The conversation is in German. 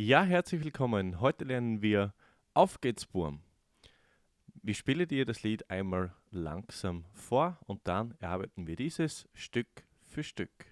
Ja, herzlich willkommen. Heute lernen wir Auf geht's, Burm. Ich spiele dir das Lied einmal langsam vor und dann erarbeiten wir dieses Stück für Stück.